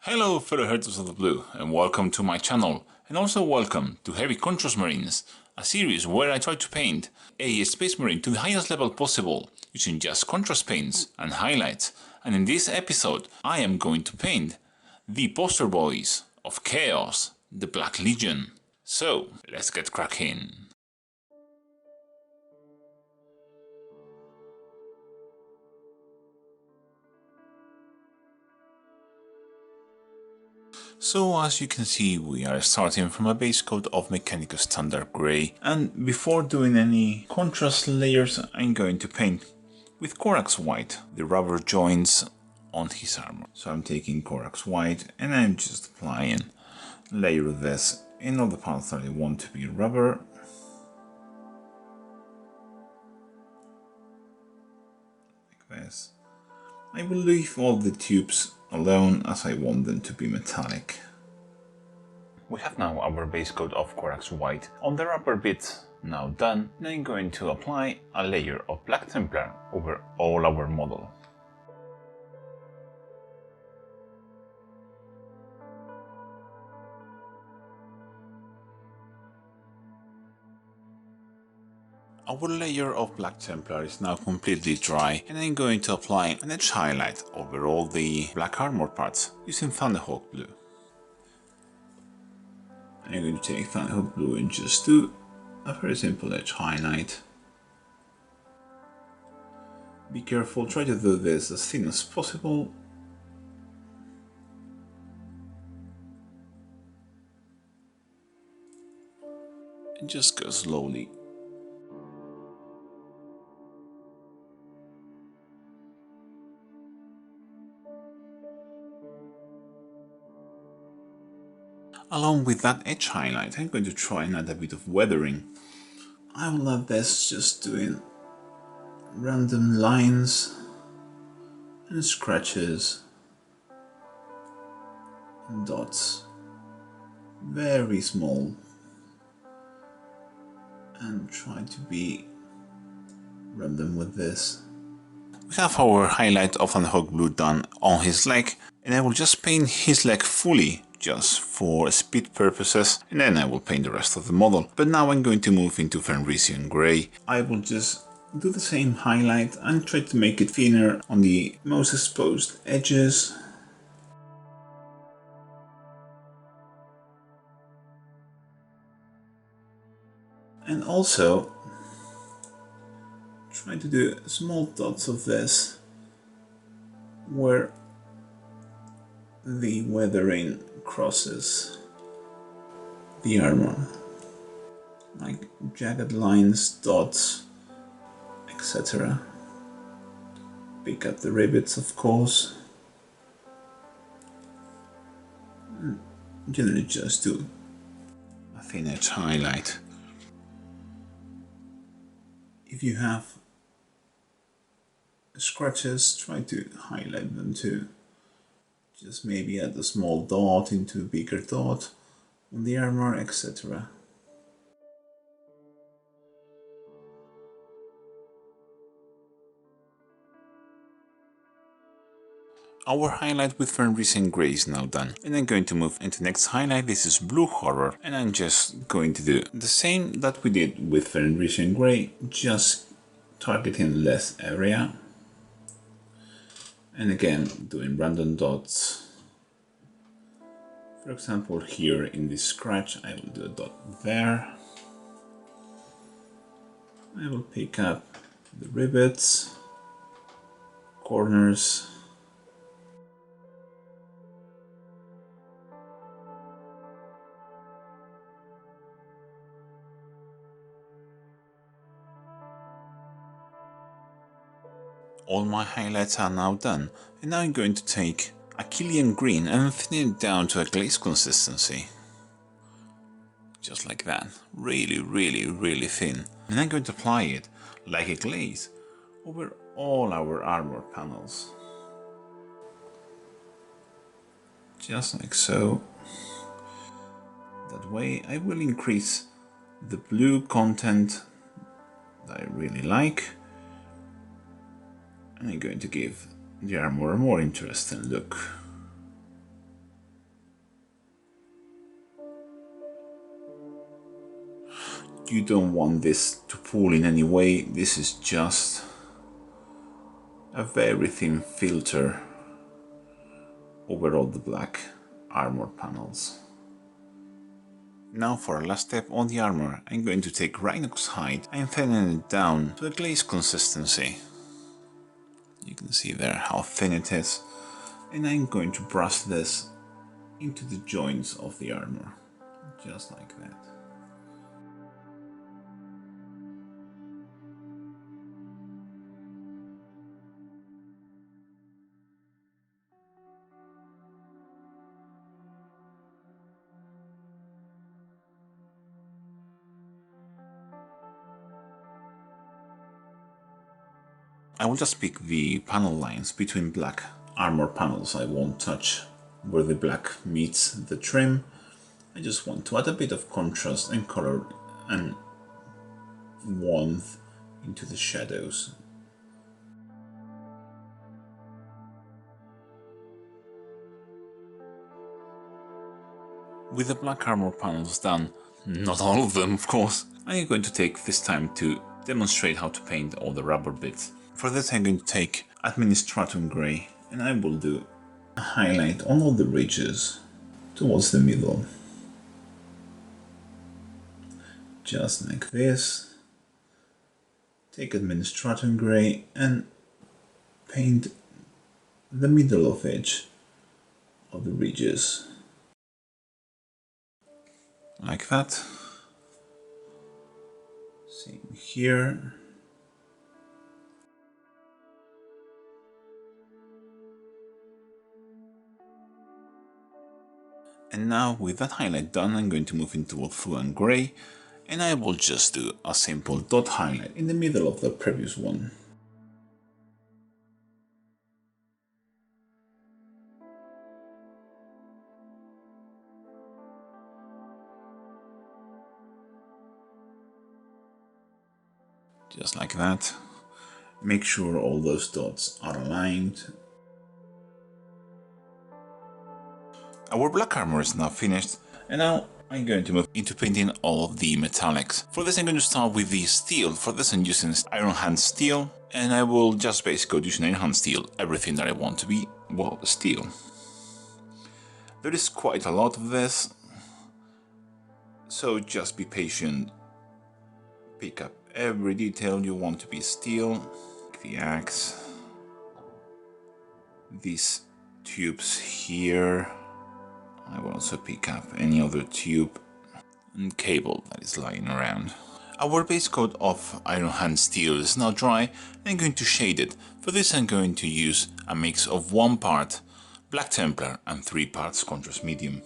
Hello fellow Hunters of the Blue, and welcome to my channel, and also welcome to Heavy Contrast Marines, a series where I try to paint a Space Marine to the highest level possible using just contrast paints and highlights. And in this episode I am going to paint the poster boys of Chaos, the Black Legion. So let's get cracking. So as you can see, we are starting from a base coat of Mechanica Standard Grey, and before doing any contrast layers I'm going to paint with Corax White the rubber joints on his armor. So I'm taking Corax White and I'm just applying a layer of this in all the parts that I want to be rubber. Like this. I will leave all the tubes alone as I want them to be metallic. We have now our base coat of Corax White on the rubber bits now done, and I'm going to apply a layer of Black Templar over all our model. Our layer of Black Templar is now completely dry, and I'm going to apply an edge highlight over all the black armor parts using Thunderhawk Blue. I'm going to take Thunderhawk Blue and just do a very simple edge highlight. Be careful, try to do this as thin as possible. And just go slowly. Along with that edge highlight, I'm going to try and add a bit of weathering. I will have this just doing random lines and scratches and dots, very small, and try to be random with this. We have our highlight of Thunderhawk Blue done on his leg, and I will just paint his leg fully just for speed purposes, and then I will paint the rest of the model. But now I'm going to move into Fenrisian Grey. I will just do the same highlight and try to make it thinner on the most exposed edges. And also try to do small dots of this where the weathering crosses the armor, like jagged lines, dots, etc. Pick up the rivets, of course. And generally just do a thin edge highlight. If you have scratches, try to highlight them too. Just maybe add a small dot into a bigger dot on the armor, etc. Our highlight with Fenrisian Grey is now done, and I'm going to move into the next highlight. This is Blue Horror, and I'm just going to do the same that we did with Fenrisian Grey, just targeting less area. And again, doing random dots. For example, here in this scratch, I will do a dot there. I will pick up the rivets, corners. All my highlights are now done, and now I'm going to take a Killian green and thin it down to a glaze consistency. Just like that. Really thin. And I'm going to apply it like a glaze over all our armor panels. Just like so. That way I will increase the blue content that I really like. And I'm going to give the armor a more interesting look. You don't want this to pull in any way. This is just a very thin filter over all the black armor panels. Now for our last step on the armor, I'm going to take Rhinox hide and thinning it down to a glaze consistency. You can see there how thin it is, and I'm going to brush this into the joints of the armor, just like that. I will just pick the panel lines between black armor panels. I won't touch where the black meets the trim. I just want to add a bit of contrast and color and warmth into the shadows. With the black armor panels done, not all of them of course, I am going to take this time to demonstrate how to paint all the rubber bits. For this I'm going to take Administratum Grey and I will do a highlight on all the ridges towards the middle. Just like this. Take Administratum Grey and paint the middle of edge of the ridges. Like that. Same here. And now with that highlight done, I'm going to move into Wolfruan Grey and I will just do a simple dot highlight in the middle of the previous one. Just like that. Make sure all those dots are aligned. Our black armor is now finished, and now I'm going to move into painting all of the metallics. For this I'm going to start with the steel. For this I'm using iron hand steel, and I will just basically use iron hand steel everything that I want to be, well, steel. There is quite a lot of this, so just be patient. Pick up every detail you want to be steel. The axe, these tubes here. I will also pick up any other tube and cable that is lying around. Our base coat of iron hand steel is now dry and I'm going to shade it. For this I'm going to use a mix of 1 part Black Templar and 3 parts contrast medium.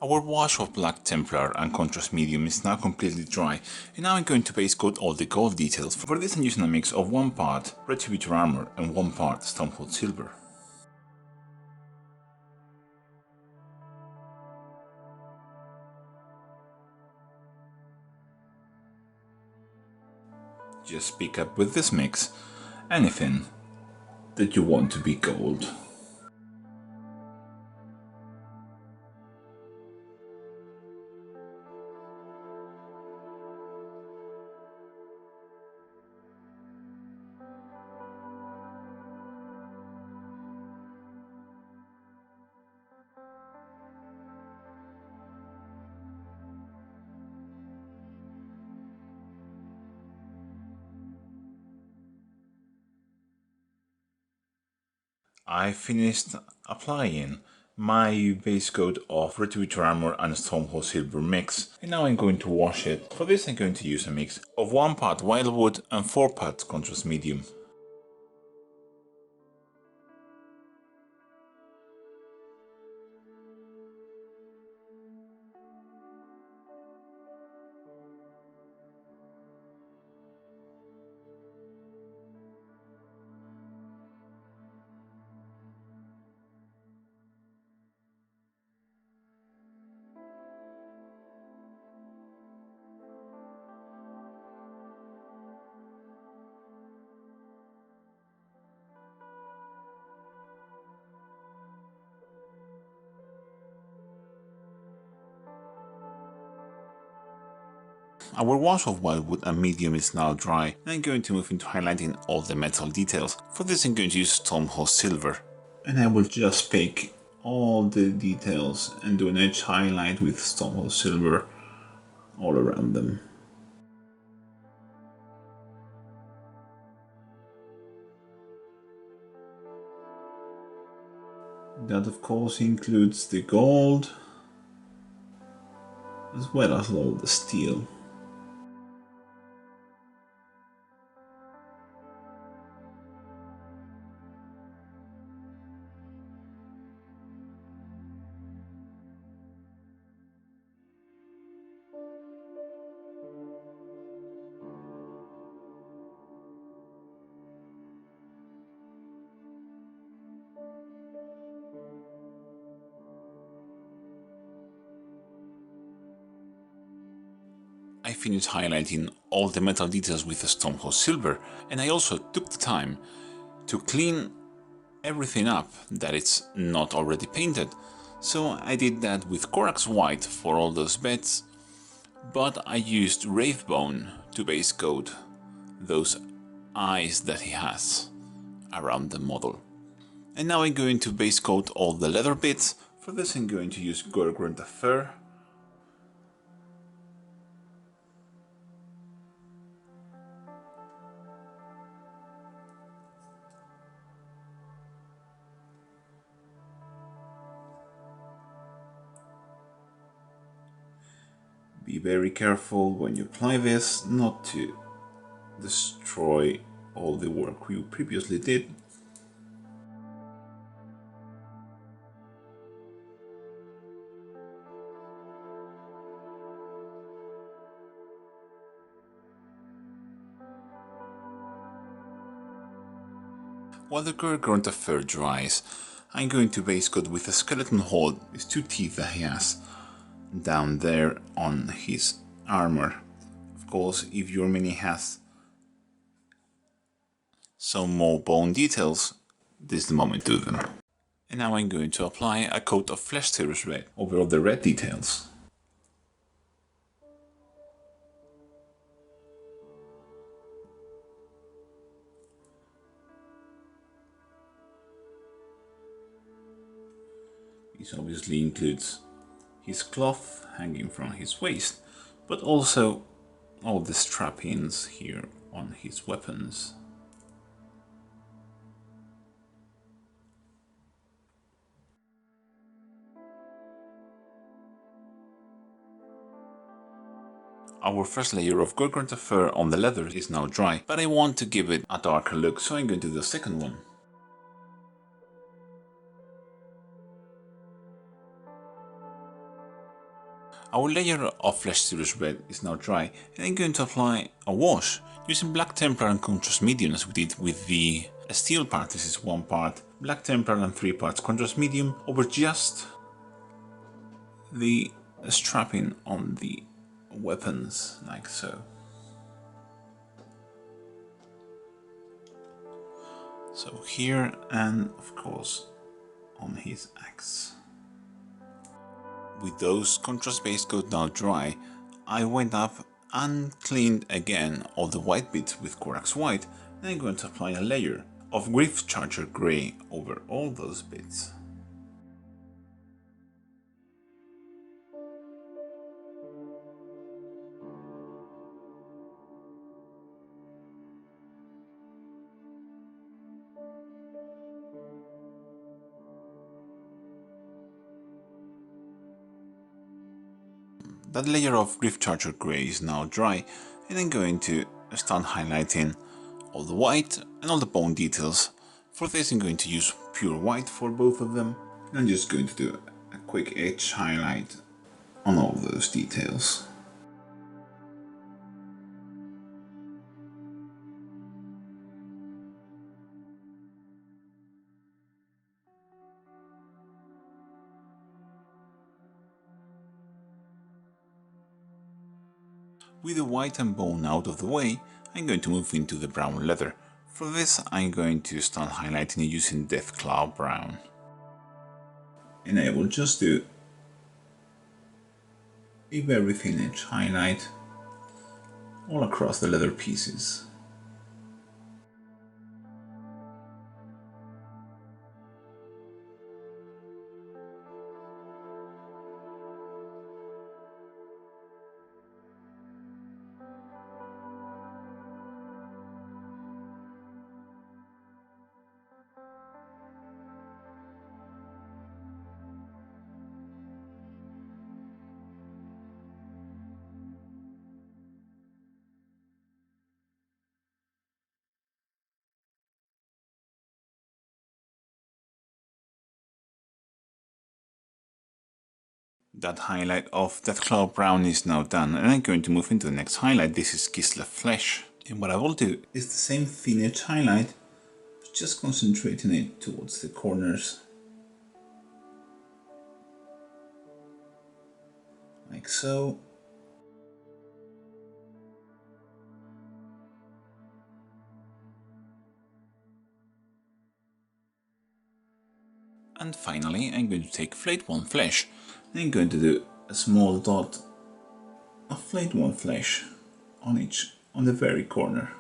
Our wash of Black Templar and contrast medium is now completely dry, and now I'm going to base coat all the gold details. For this I'm using a mix of 1 part Retributor Armor and 1 part Stonehold Silver. Just pick up with this mix anything that you want to be gold. I finished applying my base coat of Retributor Armor and Stonehold Silver mix, and now I'm going to wash it. For this I'm going to use a mix of 1 part Wildwood and 4 parts contrast medium. Our wash of wildwood and medium is now dry, and I'm going to move into highlighting all the metal details. For this I'm going to use Stonehouse Silver. And I will just pick all the details and do an edge highlight with Stonehouse Silver all around them. That of course includes the gold, as well as all the steel. I finished highlighting all the metal details with the Stonehouse Silver, and I also took the time to clean everything up that it's not already painted. So I did that with Corax White for all those bits, but I used Wraithbone to base coat those eyes that he has around the model. And now I'm going to base coat all the leather bits. For this I'm going to use Gorgrunta Fur. Be very careful when you apply this not to destroy all the work you previously did. While the Gorgrunta Fur dries, I'm going to base coat with a skeleton hold, these two teeth that he has down there on his armor. Of course, if your mini has some more bone details, this is the moment to do them. And now I'm going to apply a coat of Flesh Tearers Red over all the red details. This obviously includes his cloth hanging from his waist, but also all the strap-ins here on his weapons. Our first layer of Gorgrunta Fur on the leather is now dry, but I want to give it a darker look, so I'm going to do the second one. Our layer of Flesh Tearers Red is now dry, and I'm going to apply a wash using Black Templar and Contrast Medium as we did with the steel part. This is 1 part Black Templar and 3 parts Contrast Medium over just the strapping on the weapons, like so. So here, and of course on his axe. With those contrast base coat now dry, I went up and cleaned again all the white bits with Corax White, and I'm going to apply a layer of Gryph-Charger Grey over all those bits. That layer of Gryph-Charger Grey is now dry, and I'm going to start highlighting all the white and all the bone details. For this I'm going to use pure white for both of them. I'm just going to do a quick edge highlight on all those details. With the white and bone out of the way, I'm going to move into the brown leather. For this I'm going to start highlighting using Deathclaw Brown. And I will just do a very thin edge highlight all across the leather pieces. That highlight of that cloud brown is now done, and I'm going to move into the next highlight. This is Kislev Flesh. And what I will do is the same thin edge highlight, but just concentrating it towards the corners. Like so. And finally, I'm going to take Flayed One Flesh, and I'm going to do a small dot of Flayed One Flesh on the very corner.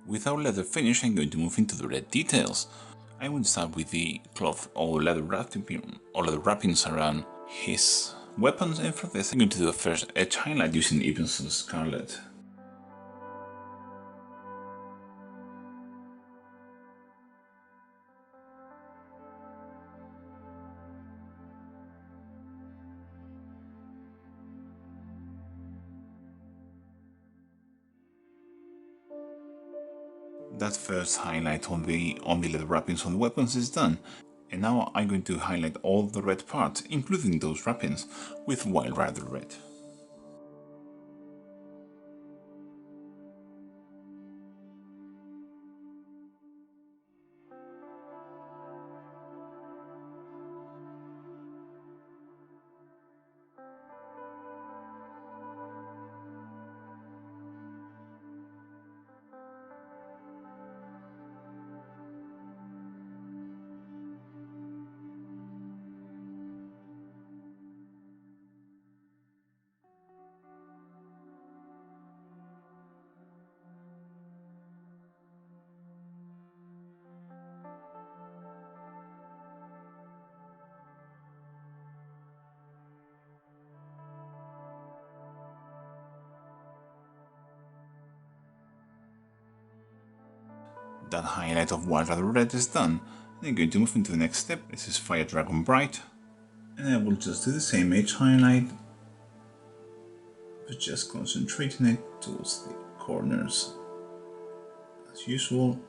With our leather finish, I'm going to move into the red details. I will start with the cloth or leather wrappings around his weapons, and for this I'm going to do a first edge highlight using Evenson Scarlet. That first highlight on the leather wrappings on the weapons is done, and now I'm going to highlight all the red parts, including those wrappings, with Wild Rider Red. That highlight of Wild Rider Red is done, and I'm going to move into the next step. This is Fire Dragon Bright, and I will just do the same edge highlight, but just concentrating it towards the corners as usual.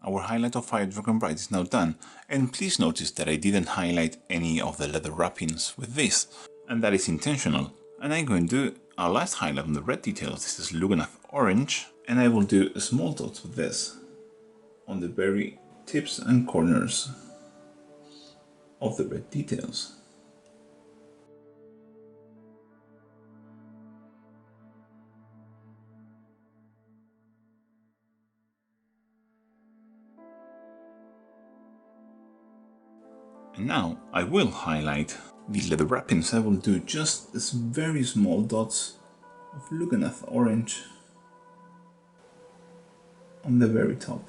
Our highlight of Fire Dragon Bright is now done, and please notice that I didn't highlight any of the leather wrappings with this, and that is intentional. And I'm going to do our last highlight on the red details. This is Lugganath Orange, and I will do a small dots with this on the very tips and corners of the red details. And now I will highlight the leather wrappings. I will do just this very small dots of Lugganath Orange on the very top.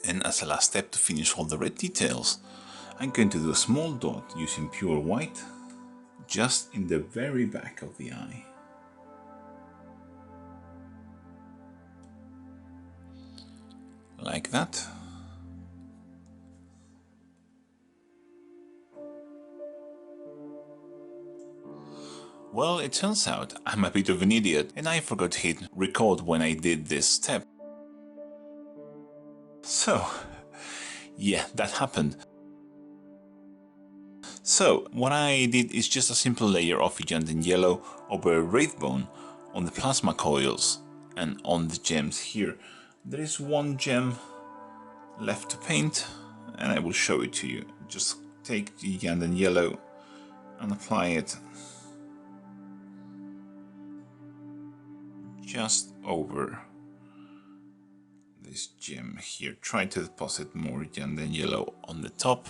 And as a last step to finish all the red details, I'm going to do a small dot using pure white just in the very back of the eye. Like that. Well, it turns out I'm a bit of an idiot and I forgot to hit record when I did this step. So, yeah, that happened. So, what I did is just a simple layer of Ugandan yellow over a wraith bone on the plasma coils and on the gems here. There is one gem left to paint and I will show it to you. Just take the Ugandan yellow and apply it just over this gem here. Try to deposit more Ugandan yellow on the top.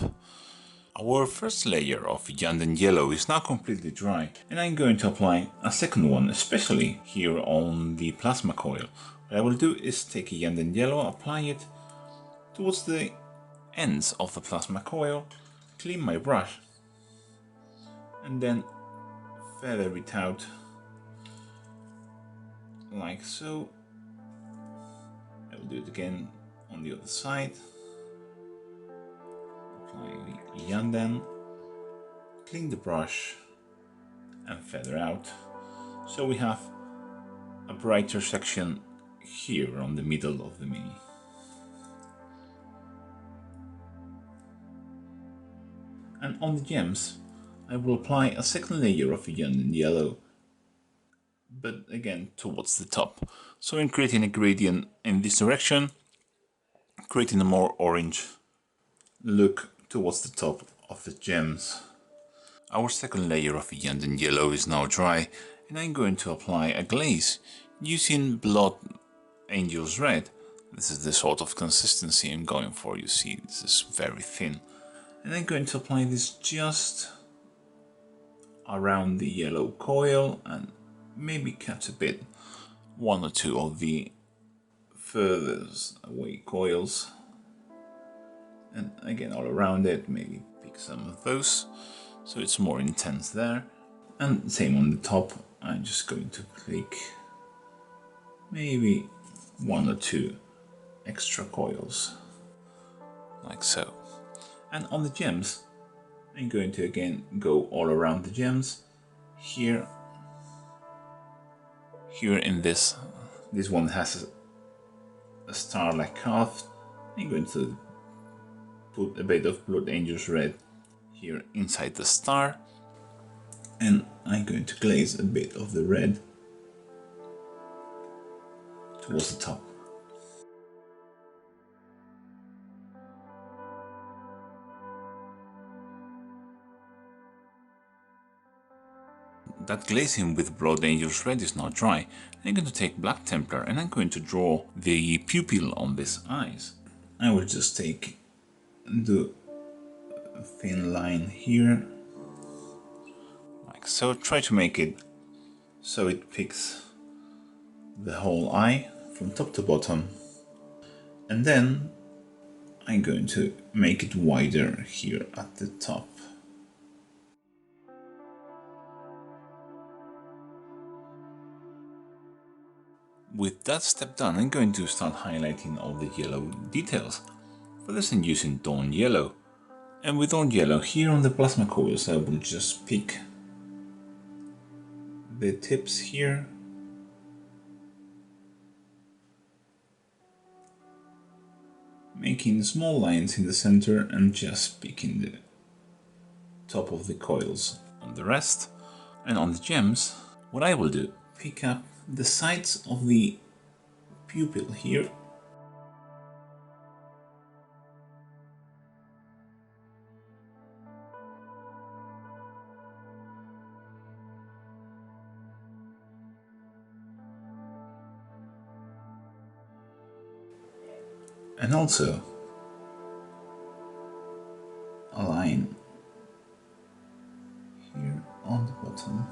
Our first layer of Ugandan yellow is now completely dry and I'm going to apply a second one, especially here on the plasma coil. What I will do is take Ugandan yellow, apply it towards the ends of the plasma coil, clean my brush and then feather it out like so. I will do it again on the other side. Apply the Ugandan, clean the brush and feather out. So we have a brighter section here on the middle of the mini. And on the gems, I will apply a second layer of Ugandan yellow, but again towards the top. So I'm creating a gradient in this direction, creating a more orange look towards the top of the gems. Our second layer of Ugandan yellow is now dry and I'm going to apply a glaze using Blood Angel's Red. This is the sort of consistency I'm going for, you see, this is very thin. And I'm going to apply this just around the yellow coil and maybe cut a bit, one or two of the furthest away coils. And again all around it, maybe pick some of those, so it's more intense there. And same on the top, I'm just going to click maybe one or two extra coils, like so. And on the gems, I'm going to again go all around the gems. Here in this one has a star-like carve. I'm going to put a bit of Blood Angel's Red here inside the star, and I'm going to glaze a bit of the red towards the top. That glazing with Blood Angel's Red is now dry. I'm going to take Black Templar and I'm going to draw the pupil on these eyes. I will just take and do a thin line here, like so. Try to make it so it picks the whole eye from top to bottom. And then I'm going to make it wider here at the top. With that step done, I'm going to start highlighting all the yellow details. For this I'm using Dawn Yellow. And with Dawn Yellow, here on the plasma coils I will just pick the tips here. Making small lines in the center and just picking the top of the coils on the rest. And on the gems, what I will do, pick up the sides of the pupil here. And also a line here on the bottom.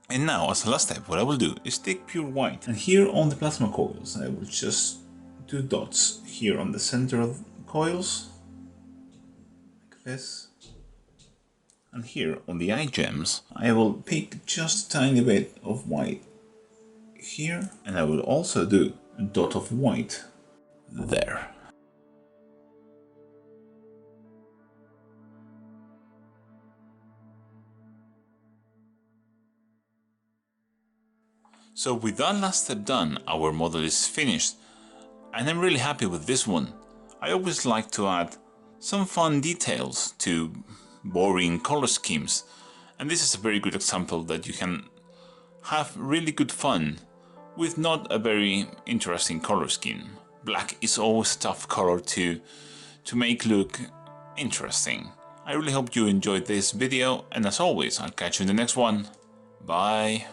And now, as a last step, what I will do is take pure white, and here on the plasma coils I will just do dots here on the center of the coils, like this. And here on the eye gems I will pick just a tiny bit of white here, and I will also do a dot of white there. So with that last step done, our model is finished, and I'm really happy with this one. I always like to add some fun details to boring color schemes, and this is a very good example that you can have really good fun with not a very interesting color scheme. Black is always a tough color to make look interesting. I really hope you enjoyed this video, and as always, I'll catch you in the next one. Bye!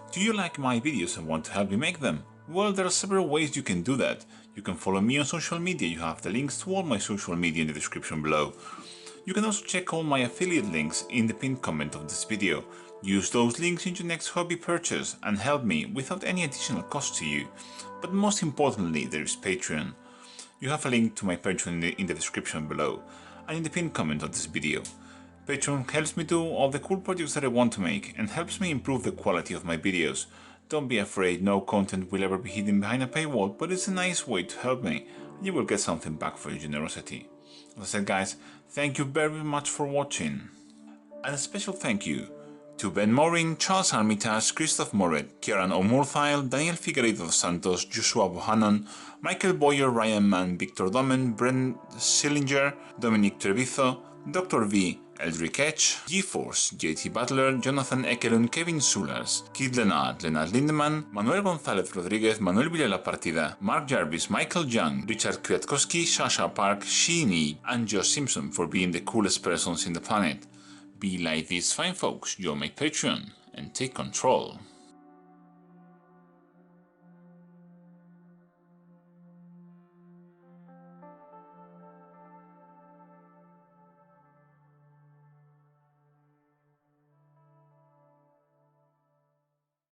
Do you like my videos and want to help me make them? Well, there are several ways you can do that. You can follow me on social media, you have the links to all my social media in the description below. You can also check all my affiliate links in the pinned comment of this video. Use those links in your next hobby purchase and help me without any additional cost to you. But most importantly, there is Patreon. You have a link to my Patreon in the description below and in the pinned comment of this video. Patreon helps me do all the cool projects that I want to make and helps me improve the quality of my videos. Don't be afraid, no content will ever be hidden behind a paywall, but it's a nice way to help me and you will get something back for your generosity. As I said guys, thank you very much for watching. And a special thank you to Ben Morin, Charles Armitage, Christoph Moret, Kieran O'Murthile, Daniel Figueiredo dos Santos, Joshua Bohannon, Michael Boyer, Ryan Mann, Victor Domen, Brent Schillinger, Dominic Trevizo, Dr. V, Eldrick Edge, GeForce, JT Butler, Jonathan Ekelund, Kevin Sulars, Kid Leonard, Leonard Lindemann, Manuel González Rodríguez, Manuel Villela Partida, Mark Jarvis, Michael Young, Richard Kwiatkowski, Sasha Park, Sheeny, and Josh Simpson for being the coolest persons in the planet. Be like these fine folks, join my Patreon, and take control.